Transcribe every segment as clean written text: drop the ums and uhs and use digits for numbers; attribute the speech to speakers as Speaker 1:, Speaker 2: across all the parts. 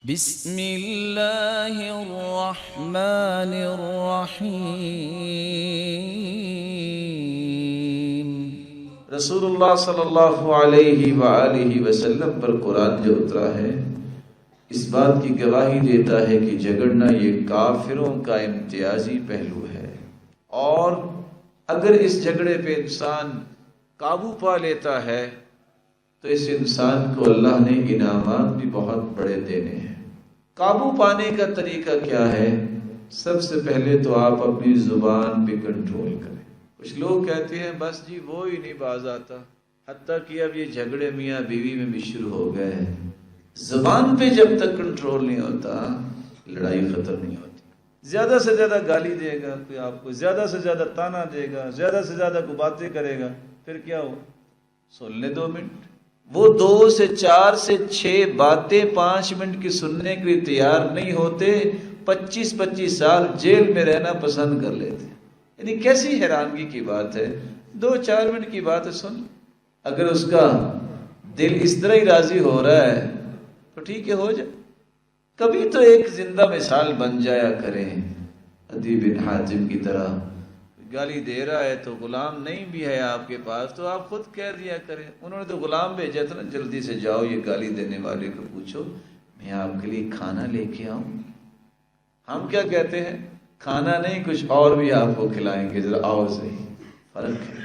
Speaker 1: بسم اللہ الرحمن الرحیم۔
Speaker 2: رسول اللہ صلی اللہ علیہ وآلہ وسلم پر قرآن جو اترا ہے اس بات کی گواہی دیتا ہے کہ جھگڑنا یہ کافروں کا امتیازی پہلو ہے، اور اگر اس جھگڑے پہ انسان قابو پا لیتا ہے تو اس انسان کو اللہ نے انعامات بھی بہت بڑے دینے ہیں۔ قابو پانے کا طریقہ کیا ہے؟ سب سے پہلے تو آپ اپنی زبان پہ کنٹرول کریں۔ کچھ لوگ کہتے ہیں بس جی وہ ہی نہیں باز آتا، حتیٰ کہ اب یہ جھگڑے میاں بیوی میں بھی شروع ہو گئے ہیں۔ زبان پہ جب تک کنٹرول نہیں ہوتا لڑائی ختم نہیں ہوتی۔ زیادہ سے زیادہ گالی دے گا کوئی، آپ کو زیادہ سے زیادہ تانا دے گا، زیادہ سے زیادہ کو باتیں کرے گا، پھر کیا ہو؟ سن لے 2 منٹ، وہ 2 سے 4 سے 6 باتیں 5 منٹ کی سننے کے لیے تیار نہیں ہوتے، 25 سال جیل میں رہنا پسند کر لیتے۔ یعنی کیسی حیرانگی کی بات ہے، 2-4 منٹ کی بات سن، اگر اس کا دل اس طرح ہی راضی ہو رہا ہے تو ٹھیک ہے، ہو جائے۔ کبھی تو ایک زندہ مثال بن جایا کریں، عدی بن حاتم کی طرح۔ گالی دے رہا ہے تو غلام نہیں بھی ہے آپ کے پاس تو آپ خود کہہ دیا کریں۔ انہوں نے تو غلام بھیجا تھا نا، جلدی سے جاؤ یہ گالی دینے والے کو پوچھو میں آپ کے لیے کھانا لے کے آؤں۔ ہم کیا کہتے ہیں؟ کھانا نہیں کچھ اور بھی آپ کو کھلائیں گے، ذرا آؤ صحیح۔ فرق ہے۔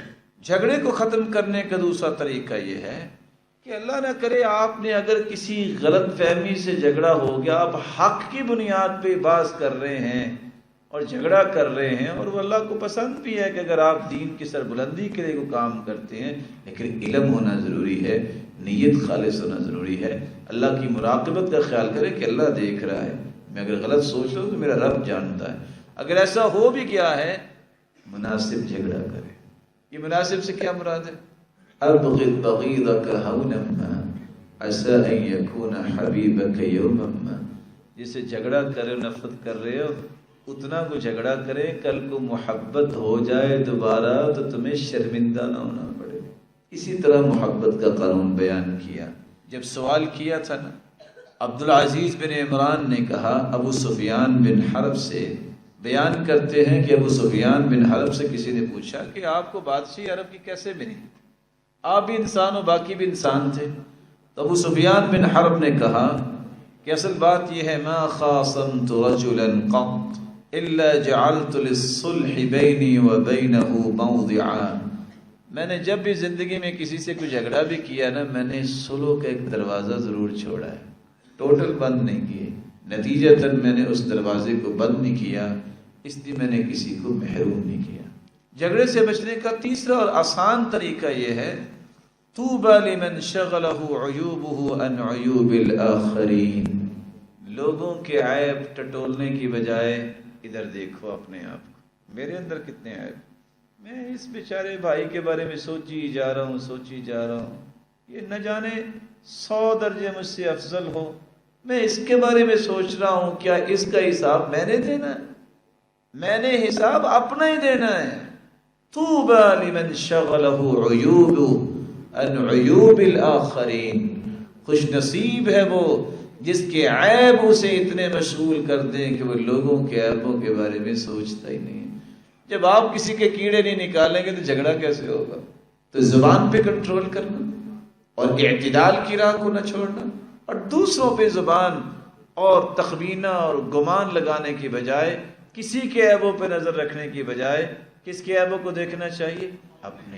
Speaker 2: جھگڑے کو ختم کرنے کا دوسرا طریقہ یہ ہے کہ اللہ نہ کرے آپ نے اگر کسی غلط فہمی سے جھگڑا ہو گیا، آپ حق کی بنیاد پہ بحث کر رہے ہیں اور جھگڑا کر رہے ہیں، اور وہ اللہ کو پسند بھی ہے کہ اگر آپ دین کی سربلندی کے لیے کوئی کام کرتے ہیں، لیکن علم ہونا ضروری ہے، نیت خالص ہونا ضروری ہے، اللہ کی مراقبت کا خیال کرے کہ اللہ دیکھ رہا ہے، میں اگر غلط سوچ رہا ہوں تو میرا رب جانتا ہے۔ اگر ایسا ہو بھی گیا ہے، مناسب جھگڑا کرے۔ یہ مناسب سے کیا مراد ہے؟ ابغض بغیضک ہونا ما عسى ان يكون حبیبک یوما ما۔ جسے جھگڑا کرے، نفرت کر رہے ہو، اتنا کو جھگڑا کرے، کل کو محبت ہو جائے دوبارہ تو تمہیں شرمندہ نہ ہونا پڑے۔ اسی طرح محبت کا قانون بیان کیا۔ جب سوال کیا تھا نا، عبدالعزیز بن عمران نے کہا، ابو سفیان بن حرب سے بیان کرتے ہیں کہ ابو سفیان بن حرب سے کسی نے پوچھا کہ آپ کو بادشاہی عرب کی کیسے ملی؟ آپ بھی انسان ہو، باقی بھی انسان تھے۔ تو ابو سفیان بن حرب نے کہا کہ اصل بات یہ ہے، ما خاصمت رجلا قط الا جعلت للصلح بینی وبینہ موضعا۔ میں نے جب بھی زندگی میں کسی سے کوئی جھگڑا بھی کیا نا، میں نے صلح کا ایک دروازہ ضرور چھوڑا ہے، ٹوٹل بند نہیں کیے۔ نتیجتاً میں نے اس دروازے کو بند نہیں کیا، اس لیے میں نے کسی کو محروم نہیں کیا۔ جھگڑے سے بچنے کا تیسرا اور آسان طریقہ یہ ہے، طوبی لمن شغلہ عیوبہ عن عیوب الآخرین۔ لوگوں کے عیب ٹٹولنے کی بجائے ادھر دیکھو اپنے آپ کو، میرے اندر کتنے عیب، میں اس بیچارے بھائی کے بارے میں سوچی جا رہا ہوں، یہ نہ جانے 100 درجے مجھ سے افضل ہو، میں اس کے بارے میں سوچ رہا ہوں کیا اس کا حساب میں نے دینا ہے؟ میں نے حساب اپنا ہی دینا ہے۔ طوبی لمن شغلہ عیوب عن عیوب الآخرین۔ خوش نصیب ہے وہ جس کے عیب اسے اتنے مشغول کر دیں کہ وہ لوگوں کے عیبوں کے بارے میں سوچتا ہی نہیں۔ جب آپ کسی کے کیڑے نہیں نکالیں گے تو جھگڑا کیسے ہوگا؟ تو زبان پہ کنٹرول کرنا اور اعتدال کی راہ کو نہ چھوڑنا، اور دوسروں پہ زبان اور تخمینہ اور گمان لگانے کی بجائے، کسی کے عیبوں پہ نظر رکھنے کی بجائے کس کے عیبوں کو دیکھنا چاہیے؟ اپنے